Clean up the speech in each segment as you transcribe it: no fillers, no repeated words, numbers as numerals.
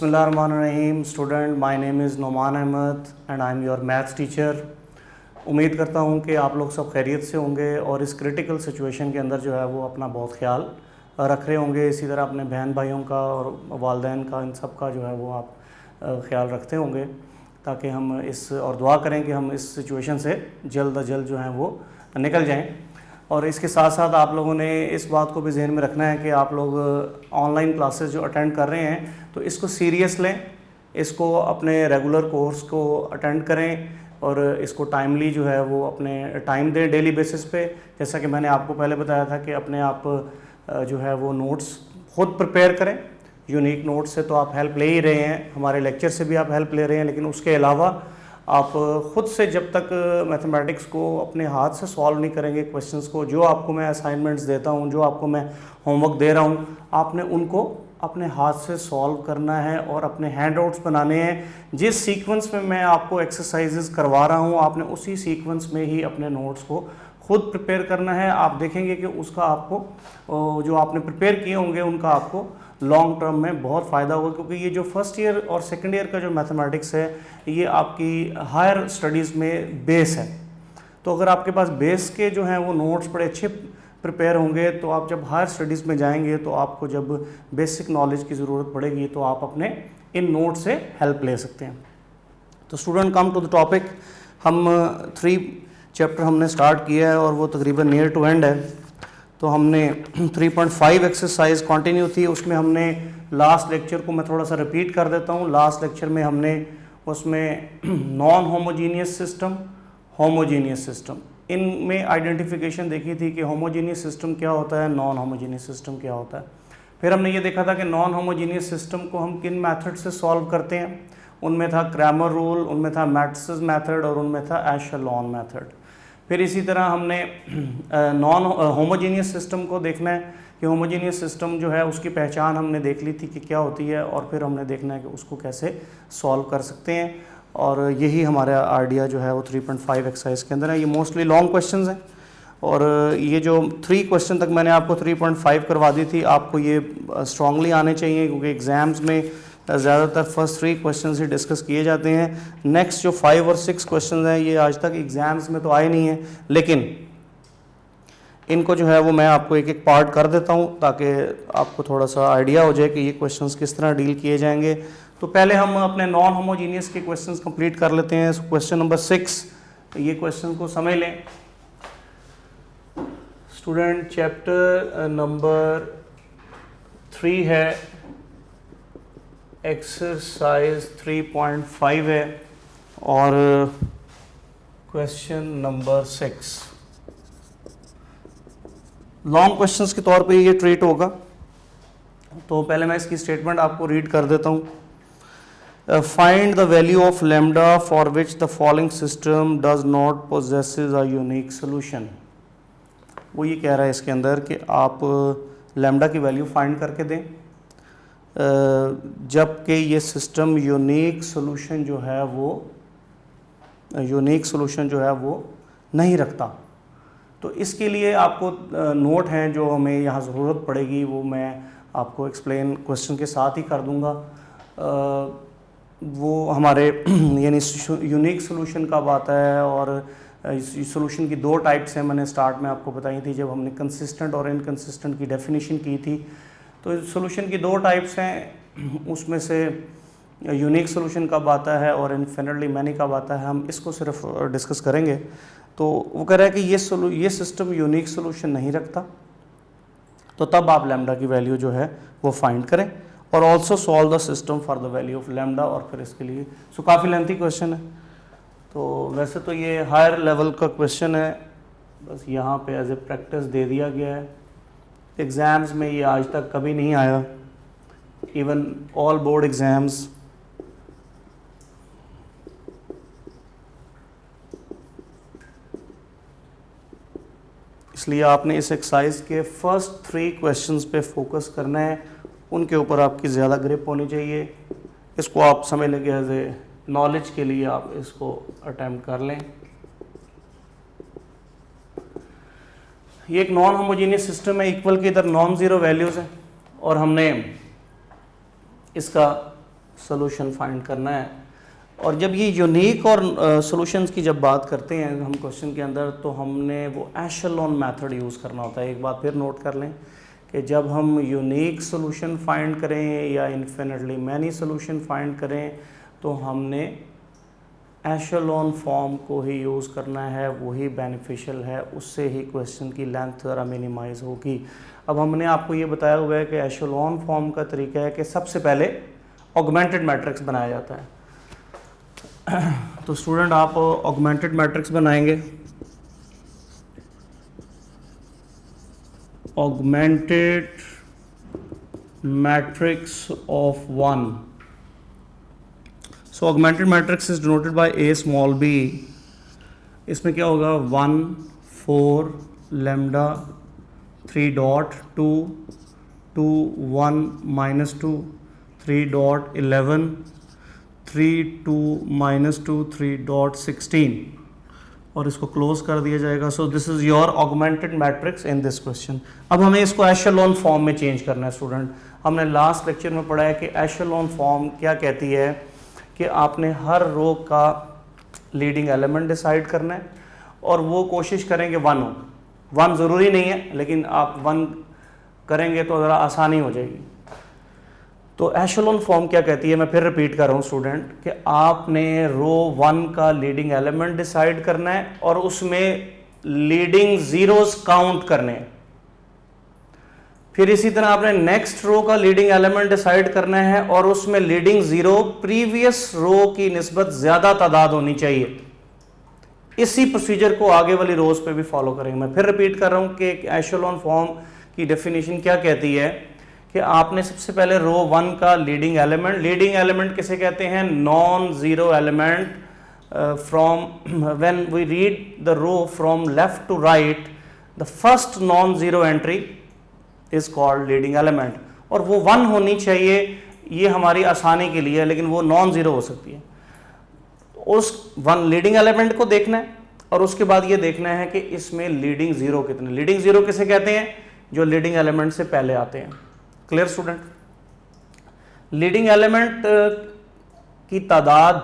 बिस्मिल्लाहिर्रहमानिर्रहीम। Student, my name is Noman Ahmad and I am your maths teacher. उम्मीद करता हूँ कि आप लोग सब खैरियत से होंगे और इस क्रिटिकल सिचुएशन के अंदर जो है वो अपना बहुत ख्याल रख रहे होंगे। इसी तरह अपने बहन भाइयों का और वालिदैन का, इन सब का जो है वो आप ख्याल रखते होंगे, ताकि हम इस और दुआ करें कि हम इस सिचुएशन से जल्द अज जल्द जो है वो निकल जाएँ। और इसके साथ साथ आप लोगों ने इस बात को भी जहन में रखना है कि आप लोग ऑनलाइन क्लासेस जो अटेंड कर रहे हैं तो इसको सीरियस लें, इसको अपने रेगुलर कोर्स को अटेंड करें और इसको टाइमली जो है वो अपने टाइम दें डेली बेसिस पे। जैसा कि मैंने आपको पहले बताया था कि अपने आप जो है वो नोट्स खुद प्रिपेयर करें। यूनिक नोट्स से तो आप हेल्प ले ही रहे हैं, हमारे लेक्चर से भी आप हेल्प ले रहे हैं, लेकिन उसके अलावा आप ख़ुद से जब तक मैथमेटिक्स को अपने हाथ से सॉल्व नहीं करेंगे क्वेश्चंस को, जो आपको मैं असाइनमेंट्स देता हूँ, जो आपको मैं होमवर्क दे रहा हूँ, आपने उनको अपने हाथ से सॉल्व करना है और अपने हैंड आउट्स बनाने हैं। जिस सीक्वेंस में मैं आपको एक्सरसाइजेस करवा रहा हूँ, आपने उसी सीक्वेंस में ही अपने नोट्स को खुद प्रिपेयर करना है। आप देखेंगे कि उसका आपको जो आपने प्रिपेयर किए होंगे उनका आपको लॉन्ग टर्म में बहुत फ़ायदा होगा, क्योंकि ये जो फर्स्ट ईयर और सेकंड ईयर का जो मैथमेटिक्स है ये आपकी हायर स्टडीज़ में बेस है। तो अगर आपके पास बेस के जो हैं वो नोट्स बड़े अच्छे प्रिपेयर होंगे तो आप जब हायर स्टडीज़ में जाएंगे तो आपको जब बेसिक नॉलेज की ज़रूरत पड़ेगी तो आप अपने इन नोट से हेल्प ले सकते हैं। तो student, come to the topic. हम 3 चैप्टर हमने स्टार्ट किया है और वो तकरीबन नियर टू एंड है। तो हमने 3.5 एक्सरसाइज कंटिन्यू थी, उसमें हमने लास्ट लेक्चर को मैं थोड़ा सा रिपीट कर देता हूँ। लास्ट लेक्चर में हमने उसमें non homogeneous system, homogeneous system, इनमें आइडेंटिफिकेशन देखी थी कि होमोजीनियस सिस्टम क्या होता है, नॉन होमोजीनियस सिस्टम क्या होता है। फिर हमने ये देखा था कि नॉन होमोजीनियस सिस्टम को हम किन मेथड से सॉल्व करते हैं। उनमें था क्रैमर रूल, उनमें था मैट्रिसेस मेथड और उनमें था एशेलॉन मेथड। फिर इसी तरह हमने नॉन होमोजीनियस सिस्टम को देखना है कि होमोजीनियस सिस्टम जो है उसकी पहचान हमने देख ली थी कि क्या होती है, और फिर हमने देखना है कि उसको कैसे सॉल्व कर सकते हैं। और यही हमारा आइडिया जो है वो 3.5 एक्सरसाइज के अंदर है। ये मोस्टली लॉन्ग क्वेश्चंस हैं और ये जो 3 क्वेश्चन तक मैंने आपको 3.5 करवा दी थी, आपको ये स्ट्रांगली आने चाहिए, क्योंकि एग्ज़ाम्स में ज़्यादातर फर्स्ट 3 क्वेश्चंस ही डिस्कस किए जाते हैं। नेक्स्ट जो 5 और 6 क्वेश्चंस हैं ये आज तक एग्ज़ाम्स में तो आए नहीं हैं, लेकिन इनको जो है वो मैं आपको एक एक पार्ट कर देता हूँ ताकि आपको थोड़ा सा आइडिया हो जाए कि ये क्वेश्चंस किस तरह डील किए जाएंगे। तो पहले हम अपने नॉन होमोजीनियस के क्वेश्चंस कंप्लीट कर लेते हैं। क्वेश्चन नंबर 6, ये क्वेश्चन को समझ लें स्टूडेंट। चैप्टर नंबर 3 है, एक्सरसाइज 3.5 है और क्वेश्चन नंबर 6 लॉन्ग क्वेश्चंस के तौर पे ये ट्रीट होगा। तो पहले मैं इसकी स्टेटमेंट आपको रीड कर देता हूँ। Find the value of lambda for which the following system does not possesses a unique solution. वो ये कह रहा है इसके अंदर कि आप लैम्डा की वैल्यू फाइंड करके दें जबकि ये सिस्टम यूनिक सोल्यूशन जो है वो नहीं रखता। तो इसके लिए आपको नोट हैं जो हमें यहाँ ज़रूरत पड़ेगी, वो मैं आपको एक्सप्लेन क्वेश्चन के साथ ही कर दूँगा। वो हमारे यानी यूनिक सोल्यूशन कब आता है, और सोल्यूशन की 2 टाइप्स हैं, मैंने स्टार्ट में आपको बताई थी जब हमने कंसिस्टेंट और इनकंसिस्टेंट की डेफिनेशन की थी। तो सोल्यूशन की 2 टाइप्स हैं, उसमें से यूनिक सोल्यूशन कब आता है और इन्फिनिटली मैनी कब आता है, हम इसको सिर्फ डिस्कस करेंगे। तो वो कह रहा है कि ये सिस्टम यूनिक सोल्यूशन नहीं रखता, तो तब आप लैम्डा की वैल्यू जो है वो फाइंड करें और also solve the system for the value of lambda. और फिर इसके लिए काफ़ी लेंथी क्वेश्चन है। तो वैसे तो ये हायर लेवल का क्वेश्चन है, बस यहाँ पे एज ए प्रैक्टिस दे दिया गया है। एग्ज़ाम्स में ये आज तक कभी नहीं आया, इवन ऑल बोर्ड एग्ज़ाम्स। इसलिए आपने इस एक्सरसाइज के फर्स्ट 3 क्वेश्चंस पे फोकस करना है, उनके ऊपर आपकी ज़्यादा ग्रिप होनी चाहिए। इसको आप समझ लेंगे एज ए नॉलेज के लिए आप इसको अटेम्प्ट कर लें। ये एक नॉन होमोजीनियस सिस्टम है, इक्वल के इधर नॉन ज़ीरो वैल्यूज़ हैं और हमने इसका सोल्यूशन फाइंड करना है। और जब ये यूनिक और सॉल्यूशंस की जब बात करते हैं हम क्वेश्चन के अंदर, तो हमने वो एशेलॉन मेथड यूज़ करना होता है। एक बात फिर नोट कर लें कि जब हम यूनिक सॉल्यूशन फाइंड करें या इन्फिनिटली मैनी सॉल्यूशन फाइंड करें, तो हमने एशेलॉन फॉर्म को ही यूज़ करना है, वही बेनिफिशियल है, उससे ही क्वेश्चन की लेंथ ज़रा मिनिमाइज होगी। अब हमने आपको ये बताया हुआ है कि एशेलॉन फॉर्म का तरीका है कि सबसे पहले ऑगमेंटेड मैट्रिक्स बनाया जाता है। तो स्टूडेंट आप ऑगमेंटेड मैट्रिक्स बनाएंगे, augmented matrix of 1। So augmented matrix is denoted by a small b। इसमें क्या होगा, 1 4 lambda 3 dot 2 2 1 minus 2 3 dot 11 3 2 minus 2 3 dot 16 और इसको क्लोज कर दिया जाएगा। So this is your augmented matrix in this question. अब हमें इसको एशेलॉन फॉर्म में चेंज करना है स्टूडेंट। हमने लास्ट लेक्चर में पढ़ा है कि एशेलॉन फॉर्म क्या कहती है कि आपने हर रो का लीडिंग एलिमेंट डिसाइड करना है और वो कोशिश करेंगे 1 हो। 1 ज़रूरी नहीं है, लेकिन आप 1 करेंगे तो ज़रा आसानी हो जाएगी। तो एशेलॉन फॉर्म क्या कहती है, मैं फिर रिपीट कर रहा हूँ स्टूडेंट, कि आपने रो 1 का लीडिंग एलिमेंट डिसाइड करना है और उसमें लीडिंग जीरोस काउंट करने हैं। फिर इसी तरह आपने नेक्स्ट रो का लीडिंग एलिमेंट डिसाइड करना है और उसमें लीडिंग जीरो प्रीवियस रो की निस्बत ज्यादा तादाद होनी चाहिए। इसी प्रोसीजर को आगे वाली रोज पे भी फॉलो करेंगे। मैं फिर रिपीट कर रहा हूं कि एशेलॉन फॉर्म की डेफिनेशन क्या कहती है कि आपने सबसे पहले रो 1 का लीडिंग एलिमेंट किसे कहते हैं, non zero element from when we read the row from left to right, the first non zero entry is called leading element. और वो 1 होनी चाहिए, ये हमारी आसानी के लिए है, लेकिन वो नॉन जीरो हो सकती है। उस 1 लीडिंग एलिमेंट को देखना है और उसके बाद ये देखना है कि इसमें लीडिंग जीरो कितने। लीडिंग जीरो किसे कहते हैं, जो लीडिंग एलिमेंट से पहले आते हैं। Clear student. लीडिंग एलिमेंट की तादाद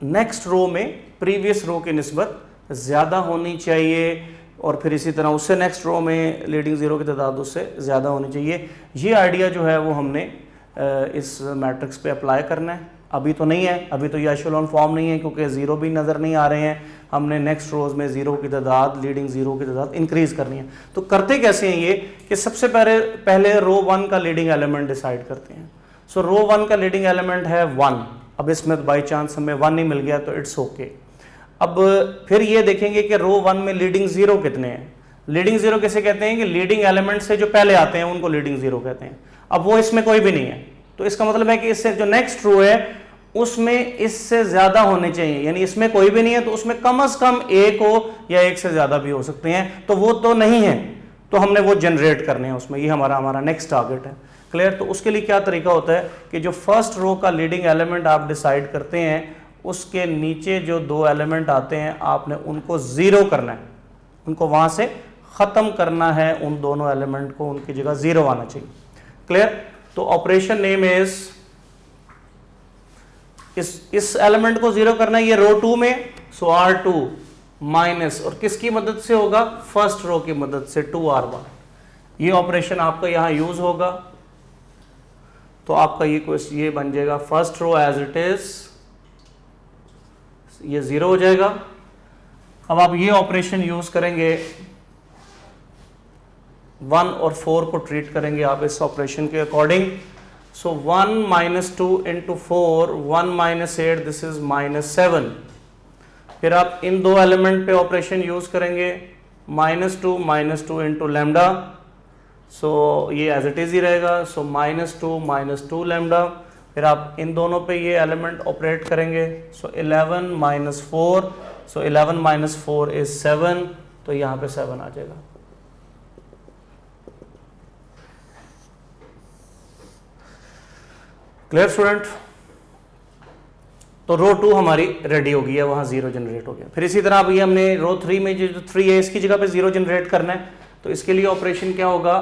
नेक्स्ट रो में प्रीवियस रो की निस्बत ज्यादा होनी चाहिए और फिर इसी तरह उससे नेक्स्ट रो में लीडिंग जीरो की तादाद उससे ज़्यादा होनी चाहिए। ये आइडिया जो है वो हमने इस मैट्रिक्स पे अप्लाई करना है। अभी तो नहीं है, अभी तो ये एशेलॉन फॉर्म नहीं है क्योंकि ज़ीरो भी नज़र नहीं आ रहे हैं। हमने नेक्स्ट रोज में ज़ीरो की तादाद, लीडिंग ज़ीरो की तादाद इंक्रीज़ करनी है। तो करते कैसे हैं ये कि सबसे पहले रो 1 का लीडिंग एलिमेंट डिसाइड करते हैं। सो रो 1 का लीडिंग एलिमेंट है 1। अब इसमें बाई चांस हमें 1 नहीं मिल गया तो इट्स ओके। अब फिर ये देखेंगे कि रो 1 में लीडिंग जीरो कितने हैं। लीडिंग जीरो किसे कहते हैं कि लीडिंग एलिमेंट से जो पहले आते हैं उनको लीडिंग जीरो कहते हैं। अब वो इसमें कोई भी नहीं है, तो इसका मतलब है कि इससे जो नेक्स्ट रो है उसमें इससे ज्यादा होने चाहिए, यानी इसमें कोई भी नहीं है तो उसमें कम से कम एक हो या एक से ज्यादा भी हो सकते हैं। तो वो तो नहीं है, तो हमने वो जनरेट करने हैं उसमें। ये हमारा नेक्स्ट टारगेट है। क्लियर। तो उसके लिए क्या तरीका होता है कि जो फर्स्ट रो का लीडिंग एलिमेंट आप डिसाइड करते हैं उसके नीचे जो 2 एलिमेंट आते हैं आपने उनको जीरो करना है, उनको वहां से खत्म करना है। उन दोनों एलिमेंट को उनकी जगह जीरो आना चाहिए। क्लियर। तो ऑपरेशन नेम इज, इस एलिमेंट को जीरो करना है ये रो 2 में, सो R2 माइनस, और किसकी मदद से होगा, फर्स्ट रो की मदद से 2R1। ये ऑपरेशन आपका यहां यूज होगा। तो आपका ये बन जाएगा first row as it is, ये जीरो हो जाएगा। अब आप ये ऑपरेशन यूज करेंगे, 1 और 4 को ट्रीट करेंगे आप इस ऑपरेशन के according. So 1 minus 2 into 4, 1 minus 8, this is -7। फिर आप इन 2 एलिमेंट पे ऑपरेशन यूज करेंगे, -2 इंटू लैम्डा, सो ये एज इट इज ही रहेगा। सो -2 लैम्डा। फिर आप इन दोनों पे ये एलिमेंट ऑपरेट करेंगे, सो 11 माइनस 4, सो 11 माइनस 4 इज 7, तो यहाँ पे 7 आ जाएगा। Clear student. तो रो 2 हमारी रेडी हो गई है, वहां जीरो जनरेट हो गया। फिर इसी तरह अभी हमने रो 3 में जो 3 है इसकी जगह पे जीरो जनरेट करना है। तो इसके लिए ऑपरेशन क्या होगा,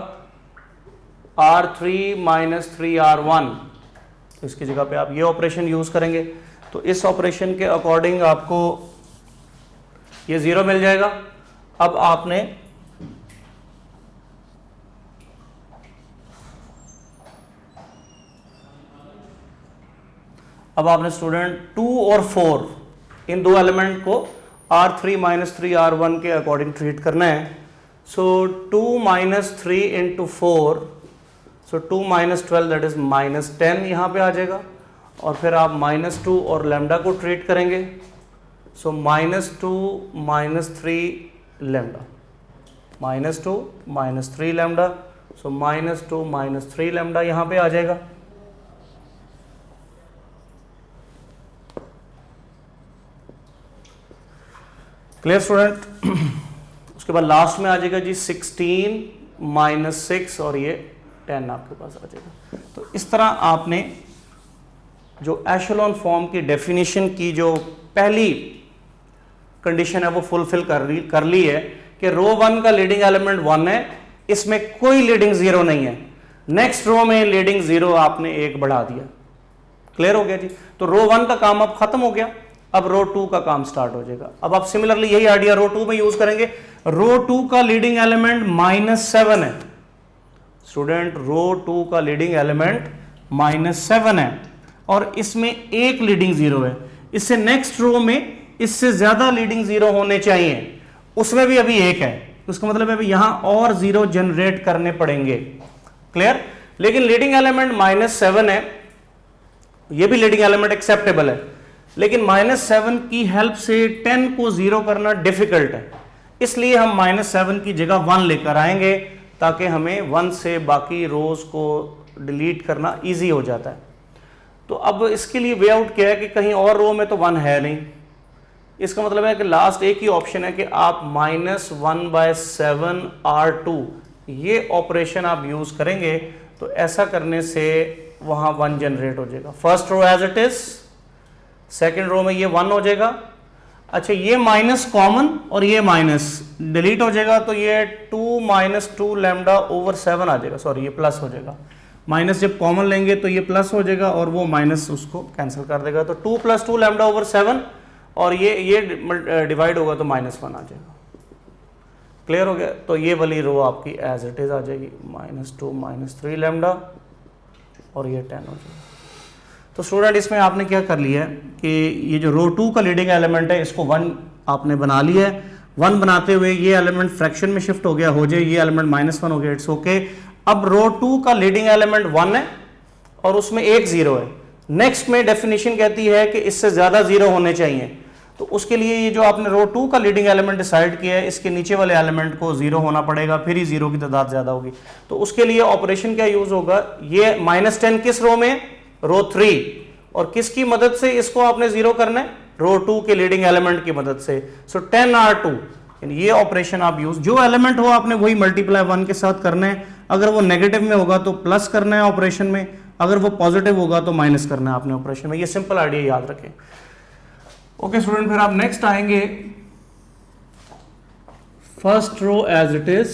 R3 माइनस 3R1, तो इसकी जगह पे आप ये ऑपरेशन यूज़ करेंगे। तो इस ऑपरेशन के अकॉर्डिंग आपको ये 0 मिल जाएगा। अब आपने स्टूडेंट 2 और 4 इन दो एलिमेंट को R3 - 3 R1 के अकॉर्डिंग ट्रीट करना है। सो 2 - 3 × 4, सो 2 - 12 दैट इज -10 यहाँ पे आ जाएगा। और फिर आप -2 और लैम्डा को ट्रीट करेंगे। सो -2 - 3 लैम्डा, -2 - 3 लैम्डा, सो -2 - 3 लैम्डा यहाँ पे आ जाएगा। Clear student? उसके बाद लास्ट में आ जाएगा जी 16 - 6 और ये 10 आपके पास आ जाएगा। तो इस तरह आपने जो एशेलॉन फॉर्म की डेफिनेशन की जो पहली कंडीशन है वो फुलफिल कर ली है कि रो 1 का लीडिंग एलिमेंट 1 है, इसमें कोई लीडिंग 0 नहीं है। नेक्स्ट रो में लीडिंग 0 आपने 1 बढ़ा दिया। क्लियर हो गया जी? तो रो 1 का काम अब खत्म हो गया, अब रो 2 का काम स्टार्ट हो जाएगा। अब आप सिमिलरली यही आइडिया रो 2 में यूज करेंगे। रो 2 का लीडिंग एलिमेंट -7 है स्टूडेंट, रो 2 का लीडिंग एलिमेंट -7 है और इसमें एक लीडिंग 0 है। इससे नेक्स्ट रो में इससे ज्यादा लीडिंग 0 होने चाहिए, उसमें भी अभी 1 है। उसका मतलब है यहां और 0 जनरेट करने पड़ेंगे। क्लियर? लेकिन लीडिंग एलिमेंट -7 है, यह भी लीडिंग एलिमेंट एक्सेप्टेबल है, लेकिन -7 की हेल्प से 10 को 0 करना डिफिकल्ट है। इसलिए हम -7 की जगह 1 लेकर आएंगे ताकि हमें 1 से बाकी रोज को डिलीट करना इजी हो जाता है। तो अब इसके लिए वे आउट क्या है कि कहीं और रो में तो 1 है नहीं। इसका मतलब है कि लास्ट एक ही ऑप्शन है कि आप -1/7 R2 ये ऑपरेशन आप यूज करेंगे। तो ऐसा करने से वहां 1 जनरेट हो जाएगा। First row as it is, second row में ये 1 हो जाएगा। अच्छा, ये माइनस कॉमन और ये माइनस डिलीट हो जाएगा, तो ये 2 - 2 λ/7 आ जाएगा। सॉरी, ये प्लस हो जाएगा। माइनस जब कॉमन लेंगे तो ये प्लस हो जाएगा और वो माइनस उसको कैंसिल कर देगा। तो 2 + 2 λ/7 और ये डिवाइड होगा तो -1 आ जाएगा। क्लियर हो गया? तो ये वाली रो आपकी एज इट इज आ जाएगी, -2 - 3 लैम्डा और ये 10 हो जाएगा। तो स्टूडेंट इसमें आपने क्या कर लिया है कि ये जो रो 2 का लीडिंग एलिमेंट है इसको 1 आपने बना लिया है। 1 बनाते हुए ये एलिमेंट फ्रैक्शन में शिफ्ट हो गया, हो जाए ये एलिमेंट -1 हो गया, इट्स ओके। अब रो 2 का लीडिंग एलिमेंट 1 है और उसमें एक 0 है। नेक्स्ट में डेफिनेशन कहती है कि इससे ज्यादा 0 होने चाहिए। तो उसके लिए ये जो आपने रो 2 का लीडिंग एलिमेंट डिसाइड किया है, इसके नीचे वाले एलिमेंट को 0 होना पड़ेगा, फिर ही 0 की तादाद ज्यादा होगी। तो उसके लिए ऑपरेशन क्या यूज होगा, ये -10 किस रो में, रो 3, और किसकी मदद से इसको आपने 0 करना है, रो 2 के लीडिंग एलिमेंट की मदद से। सो 10 R2 ये ऑपरेशन आप यूज, जो एलिमेंट हो आपने वही मल्टीप्लाई 1 के साथ करना है। अगर वो नेगेटिव में होगा तो प्लस करना है ऑपरेशन में, अगर वो पॉजिटिव होगा तो माइनस करना है आपने ऑपरेशन में। ये सिंपल आइडिया याद रखें। ओके स्टूडेंट, फिर आप नेक्स्ट आएंगे first row as it is.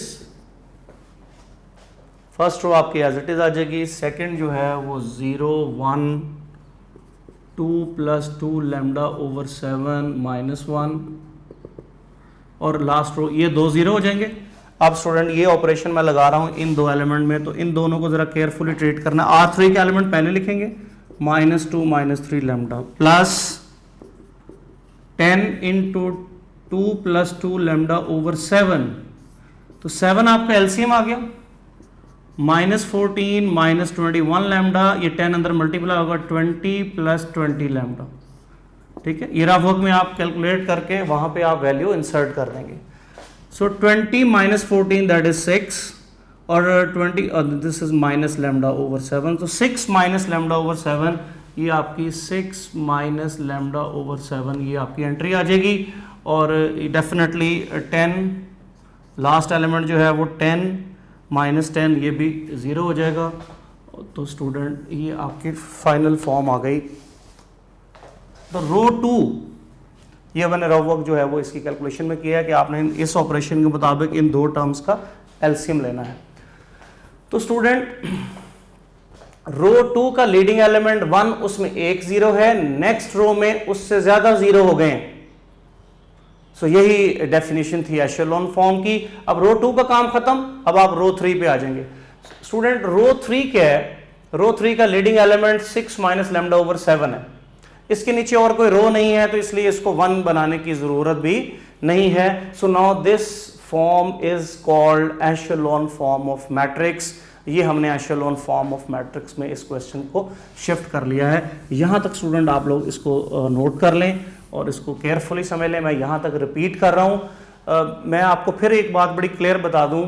First row आपकी एज इट इज आ जाएगी। सेकंड जो है वो 0 1 2 + 2 λ/7 -1 और लास्ट रो ये 2 0 हो जाएंगे। अब स्टूडेंट ये ऑपरेशन मैं लगा रहा हूं इन दो एलिमेंट में, तो इन दोनों को जरा केयरफुली ट्रीट करना। R3 के एलिमेंट पहले लिखेंगे, -2 - 3 लैम्डा प्लस 10 × 2 + 2 λ/7। तो 7 आपका एलसीएम आ गया, -14 - 21 लैम्डा, ये 10 अंदर मल्टीप्लाई होगा 20 + 20 लैम्डा। ठीक है, ये रफ वर्क में आप कैलकुलेट करके वहां पे आप वैल्यू इंसर्ट कर देंगे। सो 20 - 14 दैट इज 6 और 20 दिस इज -λ/7। तो 6 - λ/7 ये आपकी 6 - λ/7 ये आपकी एंट्री आ जाएगी। और डेफिनेटली 10 लास्ट एलिमेंट जो है वो 10 -10 ये भी 0 हो जाएगा। तो स्टूडेंट ये आपकी फाइनल फॉर्म आ गई। तो रो 2 ये मैंने रफ वर्क जो है वो इसकी कैलकुलेशन में किया है कि आपने इस ऑपरेशन के मुताबिक इन दो टर्म्स का एलसीएम लेना है। तो स्टूडेंट रो 2 का लीडिंग एलिमेंट 1, उसमें एक जीरो है, नेक्स्ट रो में उससे ज्यादा जीरो हो गए। सो यही डेफिनेशन थी एशेलॉन फॉर्म की। अब रो 2 का काम खत्म, अब आप रो 3 पे आ जाएंगे। स्टूडेंट रो 3 क्या है? रो 3 का leading element 6 minus lambda over 7 है। इसके नीचे और कोई रो नहीं है, तो इसलिए इसको 1 बनाने की जरूरत भी नहीं है। So now this form is called echelon form of matrix. ये हमने एशेलॉन फॉर्म ऑफ मैट्रिक्स में इस क्वेश्चन को शिफ्ट कर लिया है। यहां तक स्टूडेंट आप लोग इसको नोट कर लें और इसको केयरफुली समझ लें। मैं यहां तक रिपीट कर रहा हूं। मैं आपको फिर एक बात बड़ी क्लियर बता दूं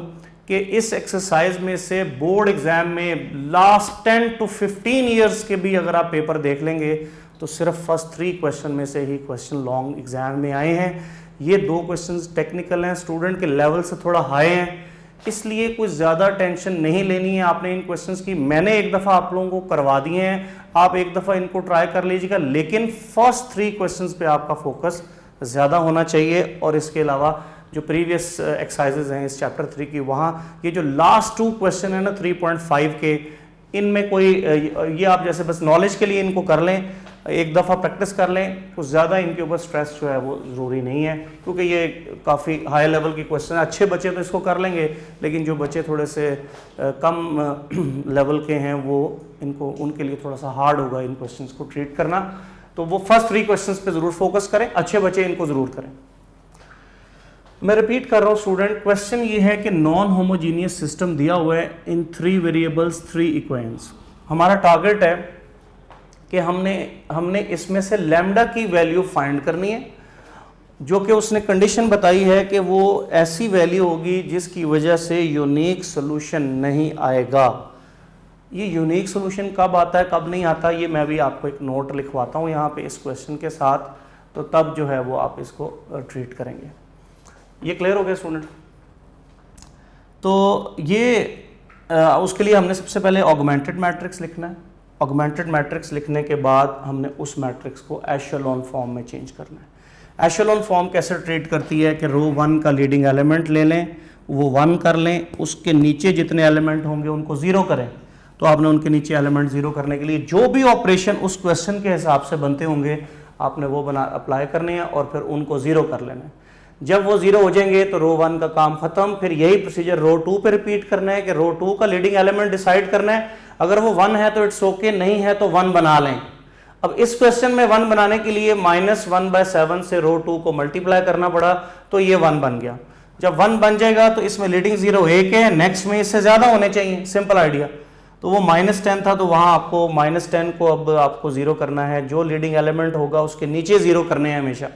कि इस एक्सरसाइज में से बोर्ड एग्जाम में लास्ट 10 to 15 ईयर्स के भी अगर आप पेपर देख लेंगे तो सिर्फ फर्स्ट 3 क्वेश्चन में से ही क्वेश्चन लॉन्ग एग्जाम में आए हैं। ये 2 क्वेश्चंस टेक्निकल हैं, स्टूडेंट के लेवल से थोड़ा हाई हैं, इसलिए कुछ ज़्यादा टेंशन नहीं लेनी है आपने इन क्वेश्चंस की। मैंने एक दफ़ा आप लोगों को करवा दिए हैं, आप एक दफ़ा इनको ट्राई कर लीजिएगा, लेकिन फर्स्ट 3 क्वेश्चंस पे आपका फोकस ज़्यादा होना चाहिए। और इसके अलावा जो प्रीवियस एक्सरसाइजेज हैं इस चैप्टर 3 की, वहाँ ये जो लास्ट 2 क्वेश्चन है ना 3.5 के, इनमें कोई ये आप जैसे बस नॉलेज के लिए इनको कर लें, एक दफ़ा प्रैक्टिस कर लें, कुछ ज़्यादा इनके ऊपर स्ट्रेस जो है वो ज़रूरी नहीं है, क्योंकि ये काफ़ी हाई लेवल की क्वेश्चन है। अच्छे बच्चे तो इसको कर लेंगे, लेकिन जो बच्चे थोड़े से कम लेवल के हैं वो इनको उनके लिए थोड़ा सा हार्ड होगा इन क्वेश्चंस को ट्रीट करना। तो वो फर्स्ट 3 क्वेश्चंस पे ज़रूर फोकस करें, अच्छे बच्चे इनको ज़रूर करें। मैं रिपीट कर रहा हूँ स्टूडेंट, क्वेश्चन ये है कि नॉन होमोजीनियस सिस्टम दिया हुआ है इन 3 वेरिएबल्स 3 इक्वेशंस। हमारा टारगेट है कि हमने इसमें से लैम्डा की वैल्यू फाइंड करनी है, जो कि उसने कंडीशन बताई है कि वो ऐसी वैल्यू होगी जिसकी वजह से यूनिक सोल्यूशन नहीं आएगा। ये यूनिक सोल्यूशन कब आता है कब नहीं आता, ये मैं भी आपको एक नोट लिखवाता हूँ यहाँ पे इस क्वेश्चन के साथ, तो तब जो है वो आप इसको ट्रीट करेंगे। ये क्लियर हो गया स्टूडेंट? तो ये उसके लिए हमने सबसे पहले ऑगमेंटेड मैट्रिक्स लिखना है। ऑगमेंटेड मैट्रिक्स लिखने के बाद हमने उस मैट्रिक्स को एशेलॉन फॉर्म में चेंज करना है। एशेलॉन फॉर्म कैसे ट्रीट करती है कि रो 1 का लीडिंग एलिमेंट ले लें, वो 1 कर लें, उसके नीचे जितने एलिमेंट होंगे उनको 0 करें। तो आपने उनके नीचे एलिमेंट 0 करने के लिए जो भी ऑपरेशन उस क्वेश्चन के हिसाब से बनते होंगे आपने वो अप्लाई करने हैं और फिर उनको 0 कर लेना है। जब वो 0 हो जाएंगे तो रो 1 का काम खत्म। फिर यही प्रोसीजर रो 2 पे रिपीट करना है कि रो 2 का लीडिंग एलिमेंट डिसाइड करना है। अगर वो 1 है तो इट्स ओके, नहीं है तो 1 बना लें। अब इस क्वेश्चन में 1 बनाने के लिए -1/7 से रो 2 को मल्टीप्लाई करना पड़ा, तो ये 1 बन गया। जब 1 बन जाएगा तो इसमें लीडिंग 0 1 है, नेक्स्ट में इससे ज्यादा होने चाहिए, सिंपल आइडिया। तो वो -10 था, तो वहां आपको -10 को अब आपको 0 करना है। जो लीडिंग एलिमेंट होगा उसके नीचे 0 करने हैं हमेशा।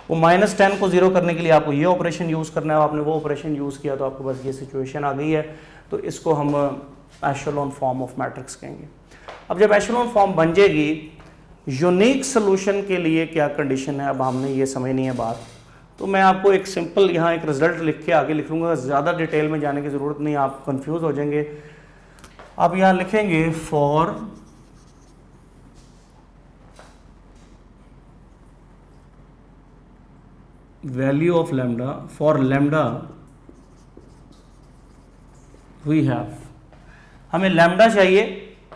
वो -10 को 0 करने के लिए आपको ये ऑपरेशन यूज़ करना है। आपने वो ऑपरेशन यूज़ किया तो आपको बस ये सिचुएशन आ गई है। तो इसको हम एशेलॉन फॉर्म ऑफ मैट्रिक्स कहेंगे। अब जब एशेलॉन फॉर्म बन जाएगी, यूनिक सोल्यूशन के लिए क्या कंडीशन है, अब हमने ये समझनी है बात। तो मैं आपको एक सिंपल यहाँ एक रिजल्ट लिख के आगे लिख लूँगा, ज़्यादा डिटेल में जाने की ज़रूरत नहीं, आप कंफ्यूज हो जाएंगे। आप यहाँ लिखेंगे for value of lambda, for lambda we have, हमें लैम्डा चाहिए,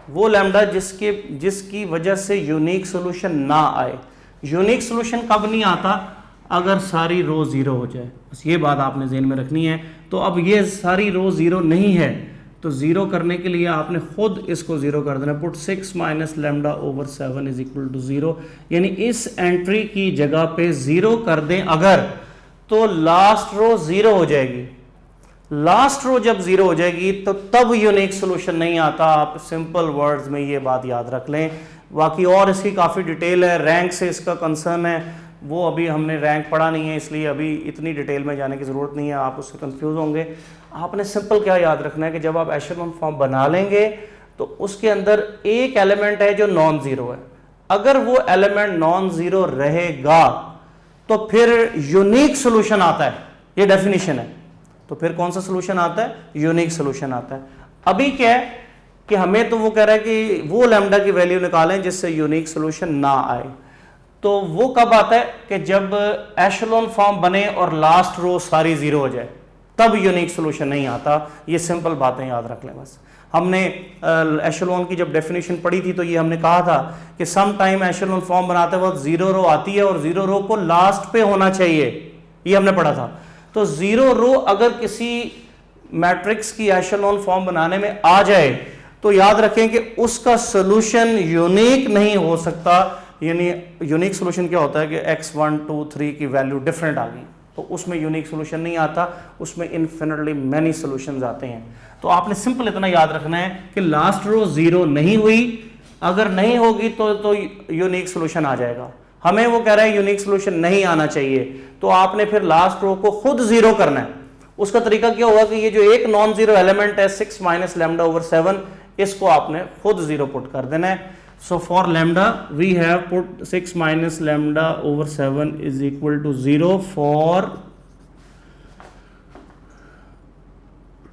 वो लैम्डा जिसकी वजह से यूनिक सोल्यूशन ना आए। यूनिक सोल्यूशन कब नहीं आता? अगर सारी रो 0 हो जाए, बस ये बात आपने ज़हन में रखनी है। तो अब ये सारी रो 0 नहीं है, तो 0 करने के लिए आपने खुद इसको 0 कर देना। Put 6 minus lambda over 7 is equal to 0, यानी इस एंट्री की जगह पे 0 कर दें अगर, तो लास्ट रो 0 हो जाएगी। लास्ट रो जब 0 हो जाएगी तो तब यूनिक सोल्यूशन नहीं आता। आप सिंपल वर्ड्स में ये बात याद रख लें। बाकी और इसकी काफ़ी डिटेल है, रैंक से इसका कंसर्न है, वो अभी हमने रैंक पढ़ा नहीं है, इसलिए अभी इतनी डिटेल में जाने की ज़रूरत नहीं है, आप उससे कंफ्यूज होंगे। आपने सिंपल क्या याद रखना है कि जब आप एशेलॉन फॉर्म बना लेंगे तो उसके अंदर एक एलिमेंट है जो नॉन ज़ीरो है। अगर वो एलिमेंट नॉन ज़ीरो रहेगा तो फिर यूनिक सोल्यूशन आता है, ये डेफिनेशन है। तो फिर कौन सा सोल्यूशन आता है? यूनिक सोल्यूशन आता है। अभी क्या है कि हमें तो वो कह रहा है कि वो लैम्डा की वैल्यू निकालें जिससे यूनिक सोल्यूशन ना आए। तो वो कब आता है कि जब एशेलॉन फॉर्म बने और लास्ट रो सारी 0 हो जाए, तब यूनिक सोल्यूशन नहीं आता। ये सिंपल बातें याद रख लें बस। हमने एशेलॉन की जब डेफिनेशन पढ़ी थी तो ये हमने कहा था कि सम टाइम एशेलॉन फॉर्म बनाते वक्त जीरो रो आती है और जीरो रो को लास्ट पे होना चाहिए, ये हमने पढ़ा था। तो जीरो रो अगर किसी मैट्रिक्स की एशेलॉन फॉर्म बनाने में आ जाए तो याद रखें कि उसका सोल्यूशन यूनिक नहीं हो सकता। यानी यूनिक सोल्यूशन क्या होता है कि x1 2 3 की वैल्यू डिफरेंट आ गई, तो उसमें यूनिक सोल्यूशन नहीं आता, उसमें इन्फिनिटली मैनी सोल्यूशंस आते हैं। तो आपने सिंपल इतना याद रखना है कि लास्ट रो जीरो नहीं हुई, अगर नहीं होगी तो यूनिक सोल्यूशन आ जाएगा। हमें वो कह रहा है यूनिक सोल्यूशन नहीं आना चाहिए, तो आपने फिर लास्ट रो को खुद जीरो करना है। उसका तरीका क्या होगा कि ये जो एक नॉन जीरो एलिमेंट है 6 माइनस लैम्डा ओवर 7, इसको आपने खुद जीरो पुट कर देना है। So for lambda we have put 6 minus lambda over 7 is equal to 0 for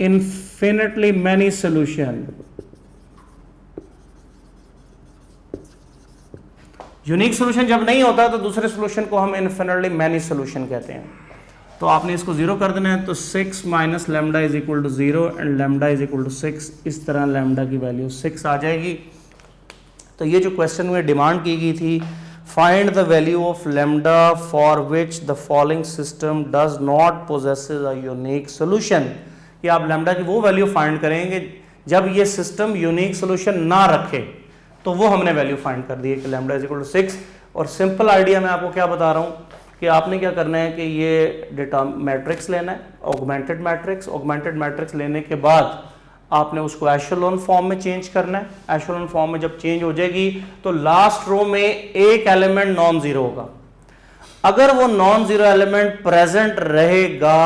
infinitely many solution. Unique solution जब नहीं होता तो दूसरे सोल्यूशन को हम इन्फिनिटली मैनी सोल्यूशन कहते हैं। तो आपने इसको जीरो कर देना है, तो 6 minus lambda is equal to 0 and lambda is equal to 6। इस तरह लैम्डा की वैल्यू 6 आ जाएगी। तो ये जो क्वेश्चन में डिमांड की गई थी, find the value of lambda for which the following system does not possesses a unique solution, कि आप लैम्डा की वो वैल्यू फाइंड करेंगे जब ये सिस्टम यूनिक सोल्यूशन ना रखे। तो वो हमने वैल्यू फाइंड कर दी है कि लैम्डा इज इक्वल टू 6। और सिंपल आइडिया मैं आपको क्या बता रहा हूँ कि आपने क्या करना है कि ये डेटा मैट्रिक्स लेना है, ऑगमेंटेड मैट्रिक्स। ऑगमेंटेड मैट्रिक्स लेने के बाद आपने उसको एशेलॉन फॉर्म में चेंज करना है। एशेलॉन फॉर्म में जब चेंज हो जाएगी तो लास्ट रो में एक एलिमेंट नॉन जीरो होगा। अगर वो नॉन जीरो एलिमेंट प्रेजेंट रहेगा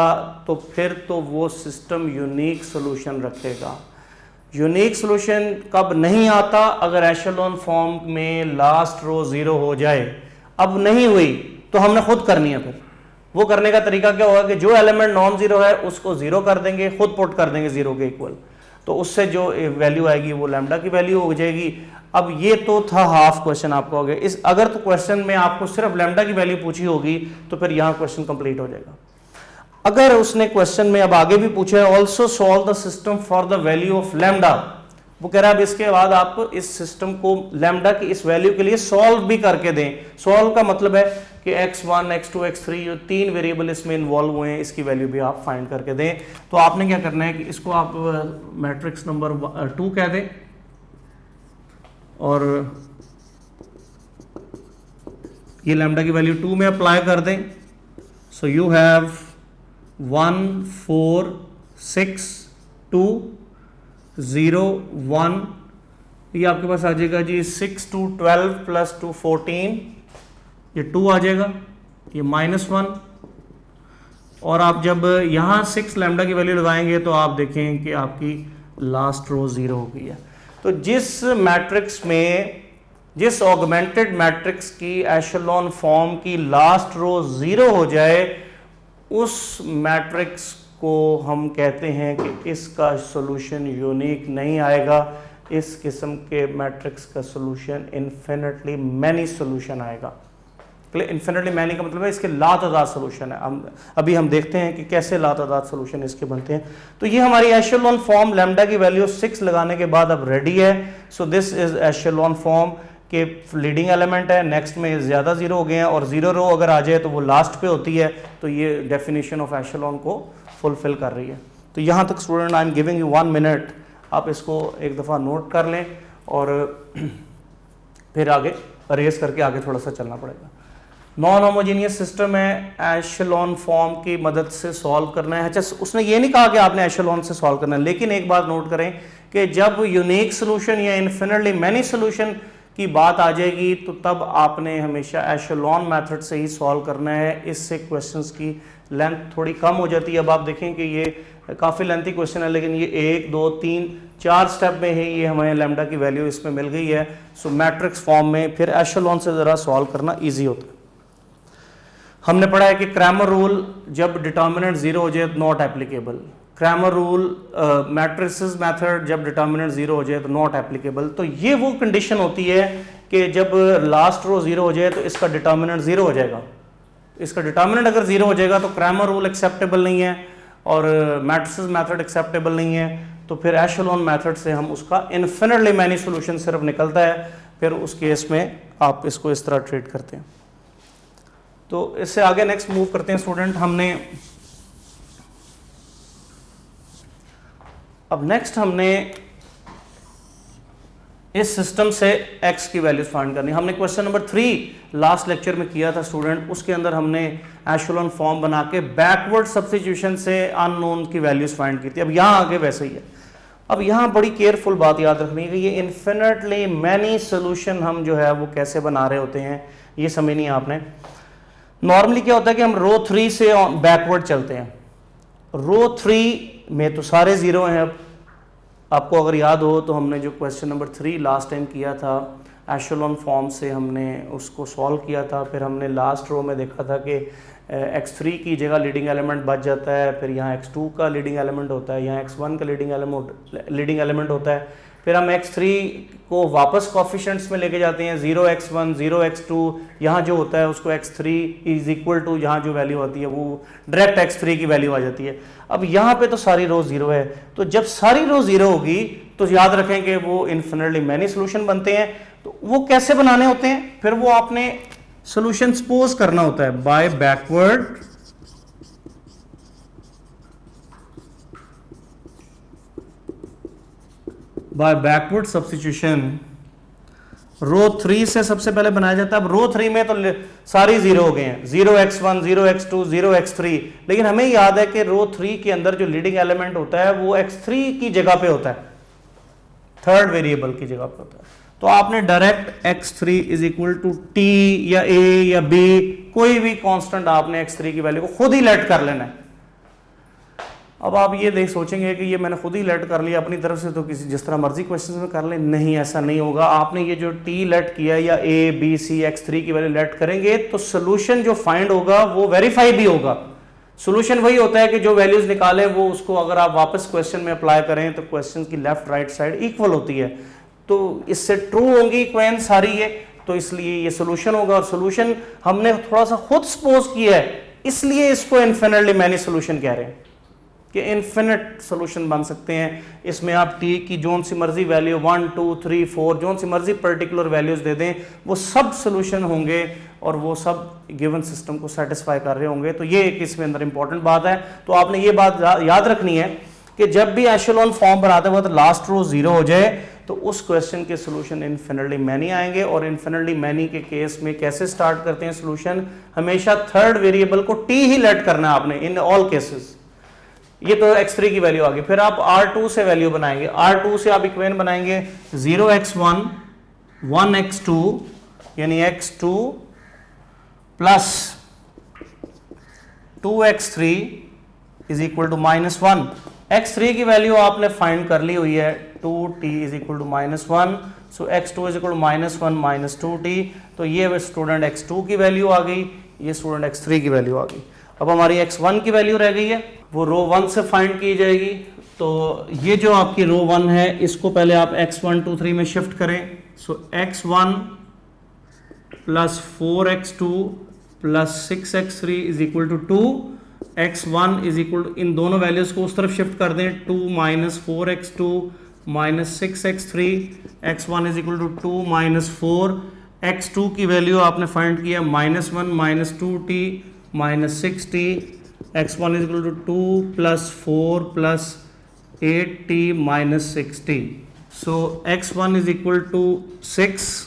तो फिर तो वो सिस्टम यूनिक सोल्यूशन रखेगा। यूनिक सोल्यूशन कब नहीं आता? अगर एशेलॉन फॉर्म में लास्ट रो जीरो हो जाए। अब नहीं हुई तो हमने खुद करनी है। फिर वो करने का तरीका क्या होगा कि जो एलिमेंट नॉन जीरो है उसको जीरो कर देंगे, खुद पुट कर देंगे जीरो के इक्वल, तो उससे जो वैल्यू आएगी वो लैम्डा की वैल्यू हो जाएगी। अब ये तो था हाफ क्वेश्चन आपका हो गया। इस अगर तो क्वेश्चन में आपको सिर्फ लैम्डा की वैल्यू पूछी होगी तो फिर यहाँ क्वेश्चन कंप्लीट हो जाएगा। अगर उसने क्वेश्चन में अब आगे भी पूछा है also solve the system for the value of lambda, वो कह रहा है अब इसके बाद आप इस सिस्टम को लैम्डा की इस वैल्यू के लिए सॉल्व भी करके दें। सॉल्व का मतलब है कि x1 x2 x3 जो 3 वेरिएबल इसमें इन्वॉल्व हुए हैं इसकी वैल्यू भी आप फाइंड करके दें। तो आपने क्या करना है कि इसको आप मैट्रिक्स नंबर 2 कह दें और ये लैम्डा की वैल्यू 2 में अप्लाई कर दें। सो यू हैव 1 4 6 2 0 1, ये आपके पास आ जाएगा जी 6 2 12 प्लस 2 14, ये 2 आ जाएगा, ये -1। और आप जब यहाँ 6 लैम्डा की वैल्यू लगाएंगे तो आप देखें कि आपकी लास्ट रो 0 हो गई है। तो जिस मैट्रिक्स में, जिस ऑगमेंटेड मैट्रिक्स की एशेलॉन फॉर्म की लास्ट रो 0 हो जाए उस मैट्रिक्स को हम कहते हैं कि इसका सॉल्यूशन यूनिक नहीं आएगा। इस किस्म के मैट्रिक्स का सॉल्यूशन इन्फिनिटली मैनी सॉल्यूशन आएगा। इन्फिनिटली मैनी का मतलब है इसके लातादाद सॉल्यूशन है। अभी हम देखते हैं कि कैसे लातादाद सॉल्यूशन इसके बनते हैं। तो ये हमारी एशेलॉन फॉर्म लैम्डा की वैल्यू 6 लगाने के बाद अब रेडी है। सो दिस इज एशेलॉन फॉर्म के लीडिंग एलिमेंट है, नेक्स्ट में ज़्यादा जीरो हो गए हैं और जीरो रो अगर आ जाए तो वो लास्ट पे होती है। तो ये डेफिनेशन ऑफ एशेलॉन को फुलफिल कर रही है। तो यहाँ तक student I am giving you 1 minute, आप इसको एक दफ़ा नोट कर लें और फिर आगे रेस करके आगे थोड़ा सा चलना पड़ेगा। नॉन होमोजीनियस सिस्टम है, एशेलॉन फॉर्म की मदद से सॉल्व करना है। अच्छा, उसने ये नहीं कहा कि आपने एशेलॉन से सॉल्व करना है, लेकिन एक बात नोट करें कि जब यूनिक सोल्यूशन या इन्फिनिटली मैनी सोल्यूशन की बात आ जाएगी तो तब आपने हमेशा एशेलॉन मेथड से ही सॉल्व करना है। इससे क्वेश्चंस की लेंथ थोड़ी कम हो जाती है। अब आप देखें कि ये काफ़ी लेंथी क्वेश्चन है, लेकिन ये 1 2 3 4 स्टेप में ही ये हमें लैम्डा की वैल्यू इसमें मिल गई है। सो मैट्रिक्स फॉर्म में फिर एशेलॉन से ज़रा सॉल्व करना ईजी होता है। हमने पढ़ा है कि क्रैमर रूल जब डिटर्मिनेंट 0 हो जाए तो not applicable. Cramer rule matrices method जब डिटर्मिनेंट 0 हो जाए तो नॉट एप्लीकेबल। तो ये वो कंडीशन होती है कि जब लास्ट रो 0 हो जाए तो इसका डिटर्मिनेंट 0 हो जाएगा। इसका डिटर्मिनेंट अगर 0 हो जाएगा तो क्रैमर रूल एक्सेप्टेबल नहीं है और मैट्रिसेस मेथड एक्सेप्टेबल नहीं है। तो फिर एशेलॉन मेथड से हम उसका इन्फिनिटली मैनी सोल्यूशन सिर्फ निकलता है, फिर उस केस में आप इसको इस तरह ट्रीट करते हैं। तो इससे आगे नेक्स्ट मूव करते हैं स्टूडेंट। हमने इस सिस्टम से x की वैल्यूज फाइंड करनी। हमने क्वेश्चन नंबर 3 लास्ट लेक्चर में किया था स्टूडेंट, उसके अंदर हमने एशेलॉन फॉर्म बना के बैकवर्ड सब्स्टिट्यूशन से अननोन की वैल्यूज फाइंड की थी। अब यहाँ आगे वैसे ही है। अब यहाँ बड़ी केयरफुल बात याद रखनी है कि ये इन्फिनिटली मैनी सोल्यूशन हम जो है वो कैसे बना रहे होते हैं, ये समझनी है आपने। नॉर्मली क्या होता है कि हम रो 3 से बैकवर्ड चलते हैं। रो 3 में तो सारे जीरो हैं। अब आपको अगर याद हो तो हमने जो क्वेश्चन नंबर 3 लास्ट टाइम किया था, एशेलॉन फॉर्म से हमने उसको सॉल्व किया था। फिर हमने लास्ट रो में देखा था कि x3 की जगह लीडिंग एलिमेंट बच जाता है, फिर यहाँ x2 का लीडिंग एलिमेंट होता है, यहाँ x1 का लीडिंग एलिमेंट होता है। फिर हम x3 को वापस कोफिशिएंट्स में लेके जाते हैं, 0x1 0x2, यहाँ जो होता है उसको x3 इज इक्वल टू यहाँ जो वैल्यू आती है वो डायरेक्ट x3 की वैल्यू आ जाती है। अब यहाँ पे तो सारी रो जीरो है, तो जब सारी रो जीरो होगी तो याद रखें कि वो इन्फिनिटली मैनी सोल्यूशन बनते हैं। तो वो कैसे बनाने होते हैं, फिर वो आपने सोल्यूशन सपोज करना होता है बाय बैकवर्ड सब्स्टिट्यूशन। रो 3 से सबसे पहले बनाया जाता है। अब रो 3 में तो सारी जीरो हो गए हैं, 0x1 0x2 0x3, लेकिन हमें याद है कि रो 3 के अंदर जो लीडिंग एलिमेंट होता है वो x3 की जगह पे होता है, थर्ड वेरिएबल की जगह पे होता है। तो आपने direct x3 is equal to t या a या b, कोई भी कांस्टेंट आपने x3 की वैल्यू को खुद ही लेट कर लेना है। अब आप ये देख सोचेंगे कि ये मैंने खुद ही लेट कर लिया अपनी तरफ से, तो किसी जिस तरह मर्जी क्वेश्चन में कर ले। नहीं, ऐसा नहीं होगा। आपने ये जो t लेट किया या a b c x3 की वैल्यू लेट करेंगे तो सोल्यूशन जो फाइंड होगा वो वेरीफाई भी होगा। सोल्यूशन वही होता है कि जो वैल्यूज निकालें वो उसको अगर आप वापस क्वेश्चन में अप्लाई करें तो क्वेश्चन की लेफ्ट राइट साइड इक्वल होती है, तो इससे ट्रू होंगी इक्वेशन सारी ये, तो इसलिए ये सोल्यूशन होगा। और सोल्यूशन हमने थोड़ा सा खुद सपोज किया है, इसलिए इसको इन्फिनिटली मैनी सोल्यूशन कह रहे हैं कि इन्फिनिट सोल्यूशन बन सकते हैं। इसमें आप t की जोन सी मर्जी वैल्यू 1 2 3 4 जोन सी मर्जी पर्टिकुलर वैल्यूज दे दें, वो सब सोल्यूशन होंगे और वो सब गिवन सिस्टम को सेटिस्फाई कर रहे होंगे। तो ये एक इसमें अंदर इंपॉर्टेंट बात है। तो आपने ये बात याद रखनी है कि जब भी एशेलॉन फॉर्म बनाते हुए तो लास्ट रो जीरो हो जाए तो उस क्वेश्चन के सोल्यूशन इन्फिनिटली मैनी आएंगे। और इन्फिनिटली मैनी के केस में कैसे स्टार्ट करते हैं सोल्यूशन, हमेशा थर्ड वेरिएबल को t ही लेट करना है आपने इन ऑल केसेस। ये तो x3 की वैल्यू आ गई। फिर आप r2 से वैल्यू बनाएंगे। r2 से आप इक्वेशन बनाएंगे 0x1 1x2 यानी x2 plus 2x3 is equal to -1। x3 की वैल्यू आपने फाइंड कर ली हुई है, 2t is equal to -1, so x2 is equal to -1 -2t। तो ये स्टूडेंट x2 की वैल्यू आ गई, ये स्टूडेंट x3 की वैल्यू आ गई। अब हमारी x1 की वैल्यू रह गई है, वो रो 1 से फाइंड की जाएगी। तो ये जो आपकी रो 1 है इसको पहले आप x1 2 3 में शिफ्ट करें। So x1 plus 4x2 plus 6x3 is equal to 2, x1 is equal to, इन दोनों वैल्यूज को उस तरफ शिफ्ट कर दें, 2 minus 4x2 minus 6x3, x1 is equal to 2 minus 4, x2 की वैल्यू आपने फाइंड किया -1 minus 2t minus 6t, x1 is equal to 2 plus 4 plus 8t minus 6t। So x1 is equal to 6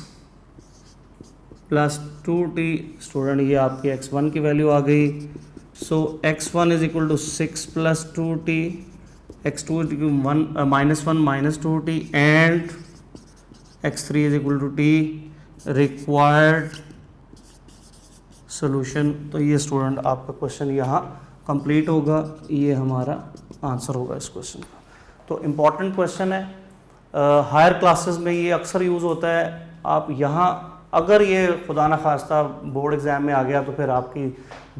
plus 2t। Student ये आपकी x1 की value आ गई। So x1 is equal to 6 plus 2t, x2 is equal to -1 minus 2t and x3 is equal to t। Required solution. तो ये student आपका question यहाँ complete होगा, ये हमारा आंसर होगा इस क्वेश्चन का। तो इम्पॉर्टेंट क्वेश्चन है, हायर क्लासेस में ये अक्सर यूज़ होता है। आप यहाँ अगर ये खुदा न खास्ता बोर्ड एग्ज़ाम में आ गया तो फिर आपकी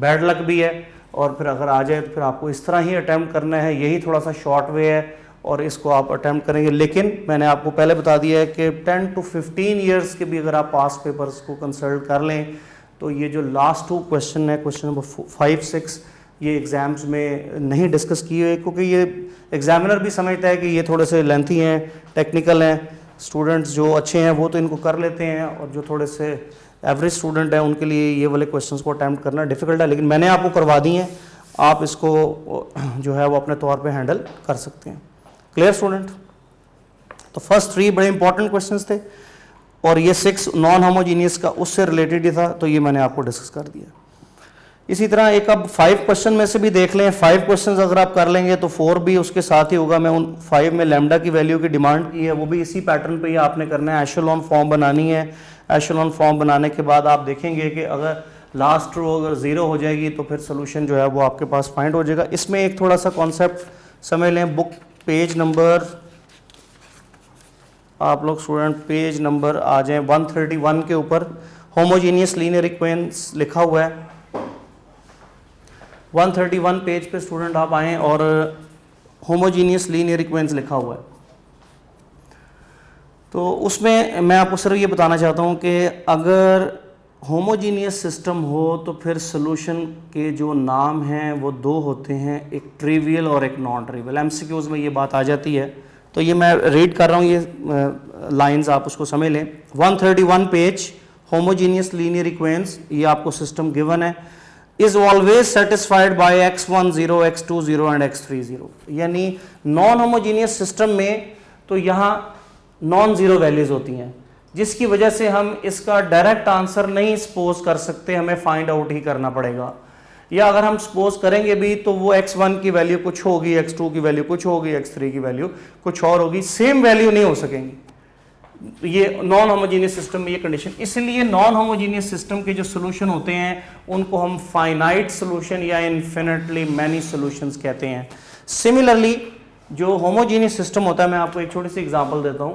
बैड लक भी है, और फिर अगर आ जाए तो फिर आपको इस तरह ही अटैम्प्ट करना है। यही थोड़ा सा शॉर्ट वे है और इसको आप अटैम्प्ट करेंगे। लेकिन मैंने आपको पहले बता दिया है कि 10 to 15 ईयर्स के भी अगर आप पास पेपर्स को कंसल्ट कर लें तो ये जो लास्ट 2 क्वेश्चन है, क्वेश्चन नंबर 5 6, ये एग्ज़ाम्स में नहीं डिस्कस किए हुए, क्योंकि ये एग्जामिनर भी समझता है कि ये थोड़े से लेंथी हैं, टेक्निकल हैं। स्टूडेंट्स जो अच्छे हैं वो तो इनको कर लेते हैं, और जो थोड़े से एवरेज स्टूडेंट हैं उनके लिए ये वाले क्वेश्चंस को अटैम्प्ट करना डिफ़िकल्ट है, लेकिन मैंने आपको करवा दी हैं, आप इसको जो है वो अपने तौर पे हैंडल कर सकते हैं। Clear student? तो फर्स्ट 3 बड़े इंपॉर्टेंट क्वेश्चंस थे, और ये 6 नॉन होमोजीनियस का उससे रिलेटेड ही था, तो ये मैंने आपको डिस्कस कर दिया। इसी तरह एक अब 5 क्वेश्चन में से भी देख लें। 5 क्वेश्चंस अगर आप कर लेंगे तो 4 भी उसके साथ ही होगा। मैं उन 5 में लैम्डा की वैल्यू की डिमांड की है, वो भी इसी पैटर्न पे ही आपने करना है। एशेलॉन फॉर्म बनानी है। एशेलॉन फॉर्म बनाने के बाद आप देखेंगे कि अगर लास्ट रो अगर 0 हो जाएगी तो फिर सोल्यूशन जो है वो आपके पास फाइंड हो जाएगा। इसमें एक थोड़ा सा कॉन्सेप्ट समझ लें। बुक पेज नंबर, आप लोग स्टूडेंट पेज नंबर आ जाएं 131 के ऊपर होमोजीनियस लीनियर इक्वेशंस लिखा हुआ है। 131 पेज पे स्टूडेंट आप आएँ और होमोजीनियस लीनियर इक्वेशंस लिखा हुआ है। तो उसमें मैं आपको सिर्फ ये बताना चाहता हूँ कि अगर होमोजीनियस सिस्टम हो तो फिर सोल्यूशन के जो नाम हैं वो 2 होते हैं, एक ट्रिवियल और एक नॉन ट्रिवियल। एमसीक्यूज़ में ये बात आ जाती है, तो ये मैं रीड कर रहा हूँ, ये लाइंस आप उसको समझ लें। 131 पेज, होमोजीनियस लीनियर इक्वेशंस, ये आपको सिस्टम गिवन है, is always satisfied by x10, x20 and x30। यानी नॉन होमोजीनियस सिस्टम में तो यहाँ नॉन ज़ीरो वैल्यूज होती हैं, जिसकी वजह से हम इसका डायरेक्ट आंसर नहीं सपोज कर सकते, हमें फाइंड आउट ही करना पड़ेगा। या अगर हम सपोज करेंगे भी तो वो x1 की वैल्यू कुछ होगी, x2 की वैल्यू कुछ होगी, x3 की वैल्यू कुछ और होगी, सेम वैल्यू नहीं हो सकेंगी। ये नॉन होमोजीनियस सिस्टम में ये कंडीशन, इसलिए नॉन होमोजीनियस सिस्टम के जो सोल्यूशन होते हैं उनको हम फाइनाइट सोल्यूशन या इन्फिनिटली मैनी सॉल्यूशंस कहते हैं। सिमिलरली जो होमोजीनियस सिस्टम होता है, मैं आपको एक छोटी सी एग्जांपल देता हूं।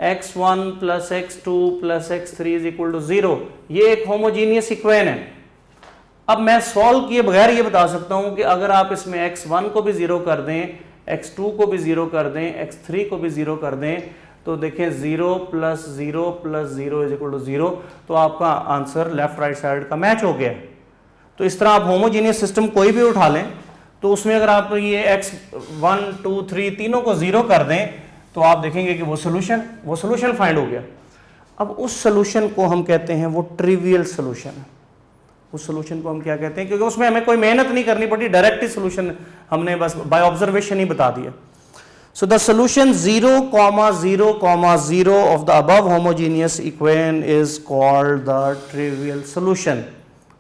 x1 plus x2 plus x3 is equal to 0, ये एक होमोजीनियस इक्वेशन है। अब मैं सॉल्व किए बगैर ये बता सकता हूं कि अगर आप इसमें x1 को भी 0 कर दें, x2 को भी 0 कर दें, x3 को भी 0 कर दें, तो देखें 0 plus 0 plus 0 is equal to 0, तो आपका आंसर लेफ्ट राइट साइड का मैच हो गया। तो इस तरह आप होमोजीनियस सिस्टम कोई भी उठा लें, तो उसमें अगर आप ये x1 2 3 तीनों को 0 कर दें तो आप देखेंगे कि वो सोल्यूशन फाइंड हो गया। अब उस सोल्यूशन को हम कहते हैं वो ट्रिवियल सोल्यूशन है। उस सोल्यूशन को हम क्या कहते हैं, क्योंकि उसमें हमें कोई मेहनत नहीं करनी पड़ी, डायरेक्ट ही सोल्यूशन हमने बस बाय ऑब्जर्वेशन ही बता दिया। So the solution 0,0,0 of the above homogeneous equation is called the trivial solution.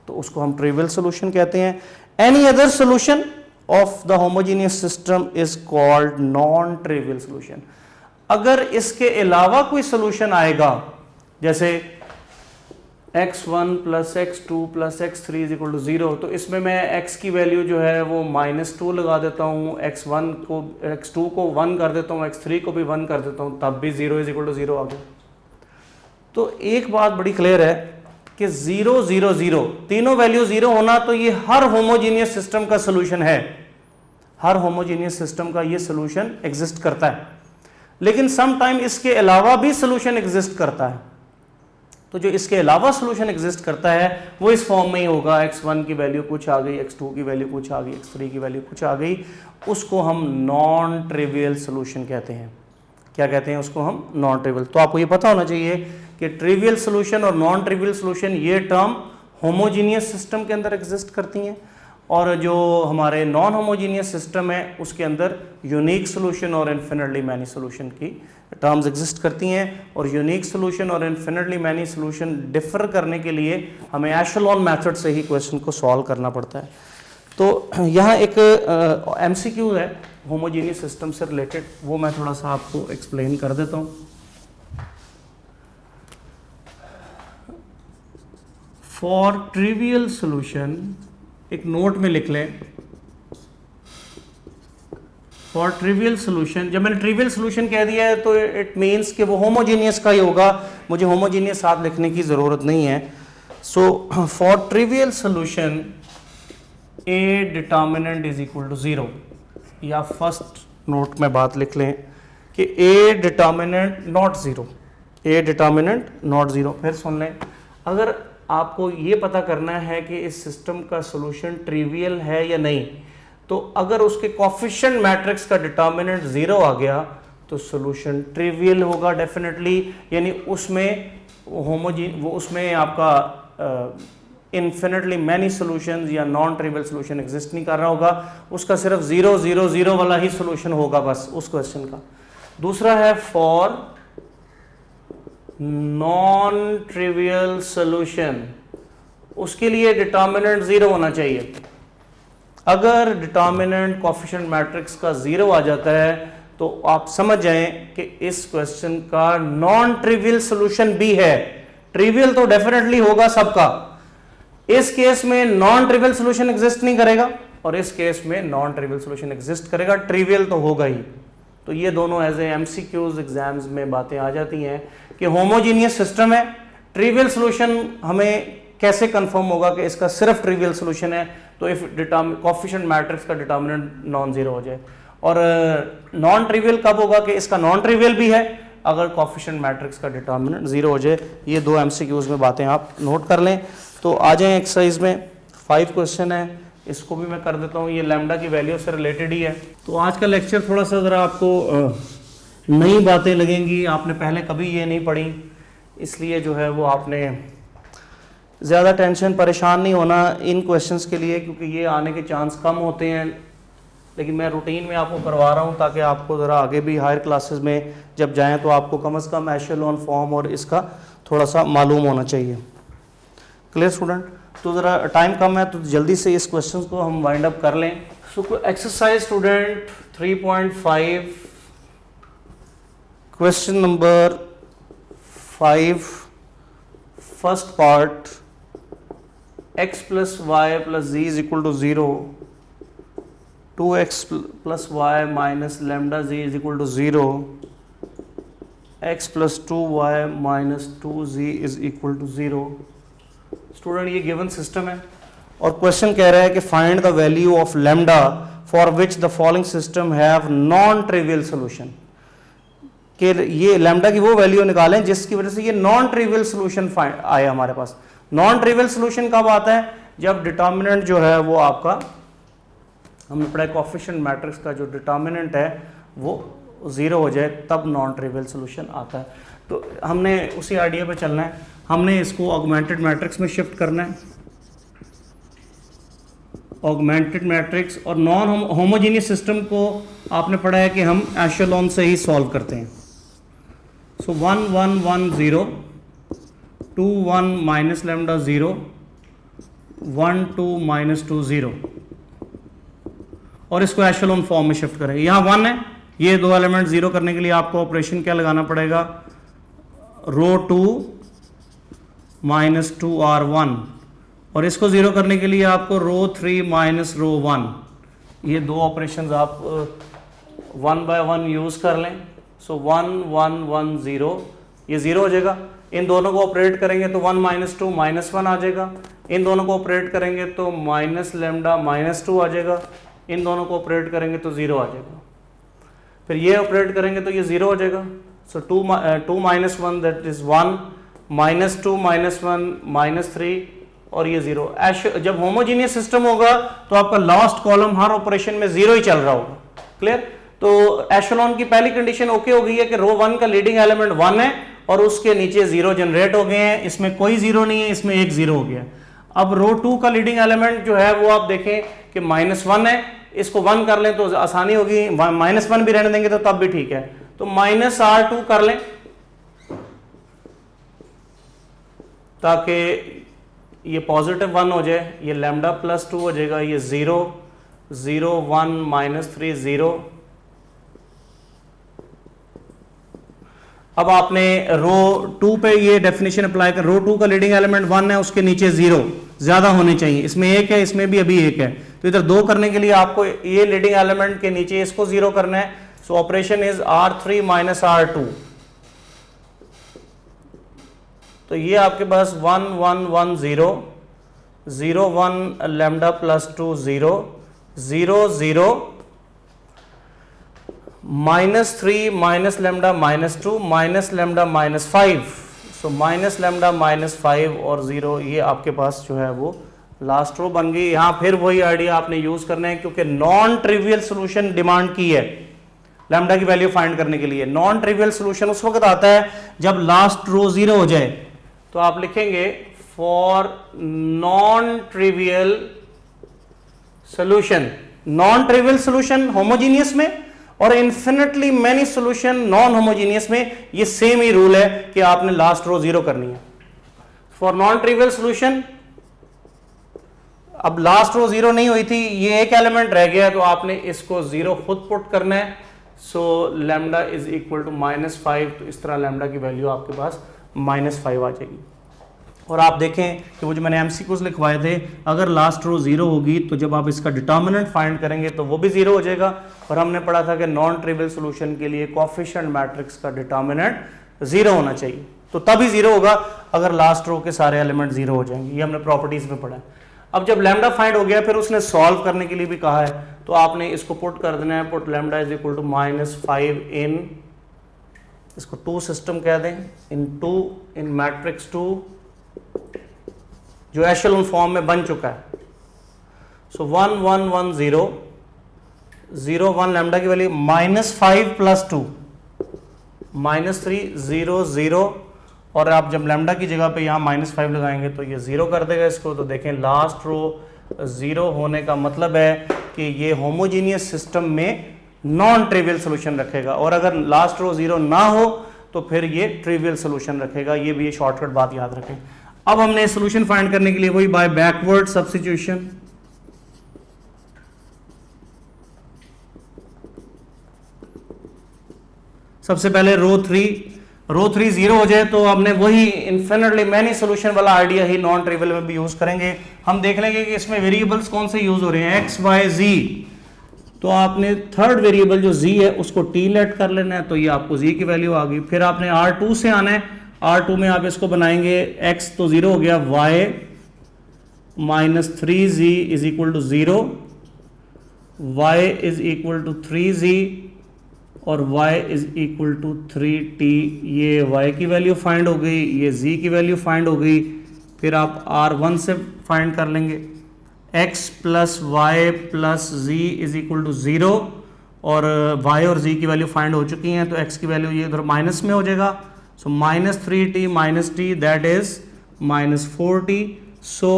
तो उसको हम ट्रिवियल सोल्यूशन कहते हैं। Any other solution of the homogeneous system is called non trivial solution. अगर इसके अलावा कोई सोल्यूशन आएगा, जैसे x1 plus x2 plus x3 is equal to 0, तो इसमें मैं x की वैल्यू जो है वो -2 लगा देता हूँ, x2 को 1 कर देता हूँ, x3 को भी 1 कर देता हूँ, तब भी 0 इज इक्वल टू 0 आ गया। तो एक बात बड़ी क्लियर है कि 0 0 0 तीनों वैल्यू 0 होना, तो ये हर होमोजीनियस सिस्टम का सोल्यूशन है। हर होमोजीनियस सिस्टम का ये सोल्यूशन एग्जिस्ट करता है। लेकिन सम टाइम इसके अलावा भी सोल्यूशन एग्जिस्ट करता है। तो जो इसके अलावा सोल्यूशन एग्जिस्ट करता है वो इस फॉर्म में ही होगा, x1 की वैल्यू कुछ आ गई, x2 की वैल्यू कुछ आ गई, x3 की वैल्यू कुछ आ गई, उसको हम नॉन ट्रिवियल सोल्यूशन कहते हैं। क्या कहते हैं उसको हम? Non trivial. तो आपको ये पता होना चाहिए कि ट्रिवियल सोल्यूशन और नॉन ट्रिवियल सोल्यूशन ये टर्म होमोजीनियस सिस्टम के अंदर एग्जिस्ट करती हैं, और जो हमारे नॉन होमोजीनियस सिस्टम है उसके अंदर यूनिक सोल्यूशन और इन्फिनिटली मैनी सोल्यूशन की टर्म्स एग्जिस्ट करती हैं। और यूनिक सोल्यूशन और इन्फिनिटली मैनी सोल्यूशन डिफर करने के लिए हमें एशेलॉन मेथड से ही क्वेश्चन को सॉल्व करना पड़ता है। तो यहाँ एक एमसीक्यू है होमोजीनियस सिस्टम से रिलेटेड, वो मैं थोड़ा सा आपको एक्सप्लेन कर देता हूँ। फॉर ट्रिवियल सोल्यूशन, एक नोट में लिख लें, फॉर ट्रिवियल सोल्यूशन, जब मैंने ट्रिवियल सोल्यूशन कह दिया है तो इट मीन्स कि वो होमोजीनियस का ही होगा, मुझे होमोजीनियस साथ लिखने की ज़रूरत नहीं है। So for trivial solution A determinant is equal to 0, या फर्स्ट नोट में बात लिख लें कि A determinant not 0, A determinant not 0। फिर सुन लें, अगर आपको ये पता करना है कि इस सिस्टम का सॉल्यूशन ट्रिवियल है या नहीं। तो अगर उसके कोफिशिएंट मैट्रिक्स का डिटर्मिनेंट 0 आ गया तो सॉल्यूशन ट्रिवियल होगा डेफिनेटली, यानी उसमें उसमें आपका इन्फिनिटली मैनी सॉल्यूशंस या नॉन ट्रिवियल सॉल्यूशन एग्जिस्ट नहीं कर रहा होगा, उसका सिर्फ 0 0 0 वाला ही सॉल्यूशन होगा बस उस क्वेश्चन का। दूसरा है फॉर नॉन ट्रिवियल सॉल्यूशन, उसके लिए डिटर्मिनेंट 0 होना चाहिए। अगर डिटर्मिनेंट कोफिशिएंट मैट्रिक्स का 0 आ जाता है तो आप समझ जाएं कि इस क्वेश्चन का नॉन ट्रिवियल सॉल्यूशन भी है। ट्रिवियल तो डेफिनेटली होगा सबका, इस केस में नॉन ट्रिवियल सॉल्यूशन एग्जिस्ट नहीं करेगा और इस केस में नॉन ट्रिवियल सॉल्यूशन एग्जिस्ट करेगा, ट्रिवियल तो होगा ही। तो ये दोनों एज ए एमसीक्यूज एग्जाम्स में बातें आ जाती हैं कि होमोजीनियस सिस्टम है, ट्रिवियल सॉल्यूशन हमें कैसे कंफर्म होगा कि इसका सिर्फ ट्रिवियल सॉल्यूशन है, तो इफ कोफिशिएंट मैट्रिक्स का डिटर्मिनेंट नॉन जीरो हो जाए। और नॉन ट्रिवियल कब होगा कि इसका नॉन ट्रिवियल भी है, अगर कोफिशिएंट मैट्रिक्स का डिटर्मिनेंट 0 हो जाए। ये दो एमसीक्यूज में बातें आप नोट कर लें। तो आ जाएं एक्सरसाइज में, 5 क्वेश्चन है, इसको भी मैं कर देता हूँ, ये लैम्डा की वैल्यू से रिलेटेड ही है। तो आज का लेक्चर थोड़ा सा ज़रा आपको नई बातें लगेंगी, आपने पहले कभी ये नहीं पढ़ी, इसलिए जो है वो आपने ज़्यादा टेंशन परेशान नहीं होना इन क्वेश्चंस के लिए, क्योंकि ये आने के चांस कम होते हैं। लेकिन मैं रूटीन में आपको करवा रहा हूँ ताकि आपको ज़रा आगे भी हायर क्लासेस में जब जाएं तो आपको कम से कम एशेलॉन फॉर्म और इसका थोड़ा सा मालूम होना चाहिए। Clear student? तो ज़रा टाइम कम है तो जल्दी से इस क्वेश्चन को हम वाइंड अप कर लें। So exercise student 3.5 question number 5 first part, x plus y plus z is equal to 0, 2x plus y minus lambda z is equal to 0, x plus 2y minus 2z is equal to 0। Student ये given system है और question कह रहा है कि find the value of lambda for which the following system have non trivial solution, कि ये lambda की वो वैल्यू निकालें जिसकी वजह से ये नॉन ट्रिवियल सोल्यूशन आए हमारे पास। नॉन ट्रिवियल सोल्यूशन कब आता है? जब डिटर्मिनेंट जो है वो आपका, हमने पढ़ा कोफिशिएंट मैट्रिक्स का जो डिटर्मिनेंट है वो 0 हो जाए, तब नॉन ट्रिवियल सोल्यूशन आता है। तो हमने उसी आइडिया पे चलना है, हमने इसको ऑगमेंटेड मैट्रिक्स में शिफ्ट करना है। ऑगमेंटेड मैट्रिक्स और नॉन होमोजीनियस सिस्टम को आपने पढ़ा है कि हम एशेलॉन से ही सॉल्व करते हैं। सो 1 1 1 0, 2 1 माइनस लैम्डा 0, 1 2 माइनस 2 0, और इसको एशेलॉन फॉर्म में शिफ्ट करें। यहाँ 1 है, ये दो एलिमेंट 0 करने के लिए आपको ऑपरेशन क्या लगाना पड़ेगा? रो 2 माइनस 2r1, और इसको 0 करने के लिए आपको रो 3 माइनस रो 1। ये दो ऑपरेशंस आप 1 बाय 1 यूज कर लें। सो 1 1 1 0, ये 0 हो जाएगा। इन दोनों को ऑपरेट करेंगे तो 1 माइनस 2 माइनस 1 आ जाएगा। इन दोनों को ऑपरेट करेंगे तो माइनस लैम्डा माइनस 2 आ जाएगा। इन दोनों को ऑपरेट करेंगे तो 0 आ जाएगा। फिर ये ऑपरेट करेंगे तो ये 0 हो जाएगा। सो 2 minus 1 that is 1, minus 2 minus 1 minus 3, और ये 0। जब होमोजीनियस सिस्टम होगा तो आपका लास्ट कॉलम हर ऑपरेशन में 0 ही चल रहा होगा। क्लियर? तो एशेलॉन की पहली कंडीशन ओके हो गई है कि रो 1 का लीडिंग एलिमेंट 1 है और उसके नीचे 0 जनरेट हो गए हैं। इसमें कोई 0 नहीं है, इसमें एक 0 हो गया। अब रो 2 का लीडिंग एलिमेंट जो है वो आप देखें कि -1 है, इसको 1 कर लें तो आसानी होगी, -1 भी रहने देंगे तो तब भी ठीक है। तो -r2 कर लें ताकि ये पॉजिटिव 1 हो जाए, ये लैम्डा प्लस 2 हो जाएगा, ये 0 0 1 माइनस 3 0। अब आपने रो 2 पे ये डेफिनेशन अप्लाई कर, रो 2 का लीडिंग एलिमेंट 1 है, उसके नीचे 0 ज्यादा होने चाहिए। इसमें 1 है, इसमें भी अभी 1 है, तो इधर 2 करने के लिए आपको ये लीडिंग एलिमेंट के नीचे इसको 0 करना है। सो operation is r3 minus r2। तो ये आपके पास 1 1 1 0 0 1 lambda plus 2 0 0 0 -3 minus lambda -2 minus lambda -5। So minus lambda minus 5 और 0 ये आपके पास जो है वो लास्ट रो बन गई। यहाँ फिर वही आइडिया आपने यूज करना है क्योंकि नॉन ट्रिवियल सोल्यूशन डिमांड की है लैम्डा की वैल्यू फाइंड करने के लिए। नॉन ट्रिवियल सोल्यूशन उस वक्त आता है जब लास्ट रो 0 हो जाए। तो आप लिखेंगे for non trivial solution, non trivial solution homogeneous में और infinitely many solution non homogeneous में ये सेम ही रूल है कि आपने लास्ट रो 0 करनी है। फॉर नॉन ट्रिवियल सोल्यूशन अब लास्ट रो 0 नहीं हुई थी, ये एक एलिमेंट रह गया तो आपने इसको 0 खुद पुट करना है। So lambda is equal to -5, तो इस तरह लैम्डा की वैल्यू आपके पास -5 आ जाएगी। और आप देखें कि वो जो मैंने एमसीक्यूज लिखवाए थे, अगर लास्ट रो 0 होगी तो जब आप इसका डिटर्मिनेंट फाइंड करेंगे तो वो भी 0 हो जाएगा। और हमने पढ़ा था कि नॉन ट्रिवियल सोल्यूशन के लिए कोएफिशिएंट मैट्रिक्स का डिटर्मिनेंट 0 होना चाहिए, तो तभी 0 होगा अगर लास्ट रो के सारे एलिमेंट 0 हो जाएंगे। ये हमने प्रॉपर्टीज में पढ़ा है। अब जब लैम्डा फाइंड हो गया फिर उसने सॉल्व करने के लिए भी कहा है, तो आपने इसको पुट कर देना है, put lambda is equal to -5 in, इसको 2 सिस्टम कह दें, इन मैट्रिक्स 2 जो एशेलोन फॉर्म में बन चुका है। सो 1 1 1 0 0 1 लैम्डा की वैल्यू -5 + 2 -3 0 0, और आप जब लैम्डा की जगह पे यहाँ -5 लगाएंगे तो ये 0 कर देगा इसको। तो देखें लास्ट रो 0 होने का मतलब है कि ये होमोजीनियस सिस्टम में नॉन ट्रिवियल सोल्यूशन रखेगा, और अगर लास्ट रो 0 ना हो तो फिर ये ट्रिवियल सोल्यूशन रखेगा। ये भी शॉर्टकट बात याद रखें। अब हमने सोल्यूशन फाइंड करने के लिए वही बाय बैकवर्ड सब्स्टिट्यूशन, सबसे पहले रो 3 0 हो जाए तो हमने वही इन्फिनिटली मैनी सोल्यूशन वाला आइडिया ही नॉन ट्रिवियल में भी यूज करेंगे। हम देख लेंगे कि इसमें वेरिएबल्स कौन से यूज हो रहे हैं, x y z। तो आपने थर्ड वेरिएबल जो z है उसको t लेट कर लेना है, तो ये आपको z की वैल्यू आ गई। फिर आपने R2 से आना है, R2 में आप इसको बनाएंगे, x तो 0 हो गया, y -3z is equal to 0, y is equal to 3z और y is equal to 3t। ये y की वैल्यू फाइंड हो गई, ये z की वैल्यू फाइंड हो गई। फिर आप R1 से फाइंड कर लेंगे, x + y + z is equal to 0, और y और z की वैल्यू फाइंड हो चुकी हैं तो x की वैल्यू ये उधर माइनस में हो जाएगा। So -3t -t that is -4t। So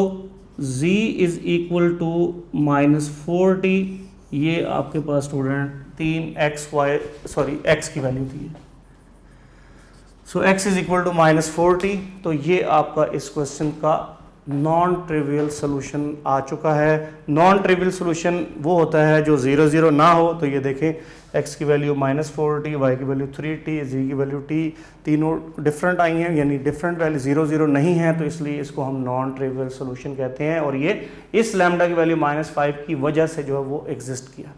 z is equal to -4t। ये आपके पास स्टूडेंट 3x की वैल्यू थी। So x is equal to -4t। तो ये आपका इस क्वेश्चन का नॉन ट्रिवियल सोल्यूशन आ चुका है। नॉन ट्रिवियल सोल्यूशन वो होता है जो 0 0 ना हो। तो ये देखें, x की वैल्यू -4t, y की वैल्यू 3t, z की वैल्यू t, तीनों डिफरेंट आई हैं, यानी डिफरेंट वैल्यू 0 0 नहीं है, तो इसलिए इसको हम नॉन ट्रिवियल सोल्यूशन कहते हैं। और ये इस लैम्डा की वैल्यू -5 की वजह से जो है वो एग्जिस्ट किया।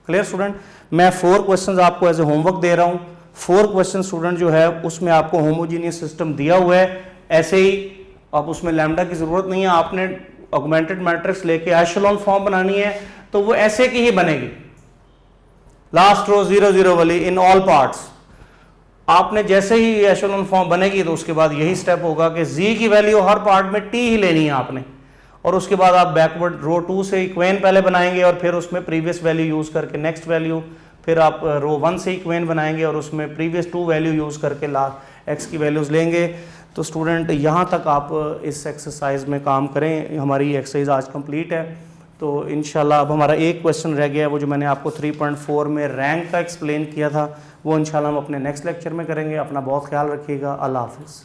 Clear student? मैं 4 क्वेश्चन आपको एज ए होमवर्क दे रहा हूँ। 4 क्वेश्चन स्टूडेंट जो है उसमें आपको होमोजीनियस सिस्टम दिया हुआ है, ऐसे ही अब उसमें लैम्डा की जरूरत नहीं है, आपने ऑगमेंटेड मैट्रिक्स लेके एशेलोन फॉर्म बनानी है तो वो ऐसे की ही बनेगी, लास्ट रो 0 0 वाली इन ऑल पार्ट्स। आपने जैसे ही एशेलोन फॉर्म बनेगी तो उसके बाद यही स्टेप होगा कि z की वैल्यू हर पार्ट में t ही लेनी है आपने, और उसके बाद आप बैकवर्ड रो 2 से इक्वेन पहले बनाएंगे और फिर उसमें प्रीवियस वैल्यू यूज करके नेक्स्ट वैल्यू, फिर आप रो 1 से इक्वेन बनाएंगे और उसमें प्रीवियस 2 वैल्यू यूज करके लास्ट x की वैल्यूज लेंगे। तो स्टूडेंट यहाँ तक आप इस एक्सरसाइज में काम करें। हमारी एक्सरसाइज आज कंप्लीट है। तो इंशाल्लाह अब हमारा एक क्वेश्चन रह गया है, वो जो मैंने आपको 3.4 में रैंक का एक्सप्लेन किया था, वो इंशाल्लाह हम अपने नेक्स्ट लेक्चर में करेंगे। अपना बहुत ख्याल रखिएगा। अल्लाह हाफिज़।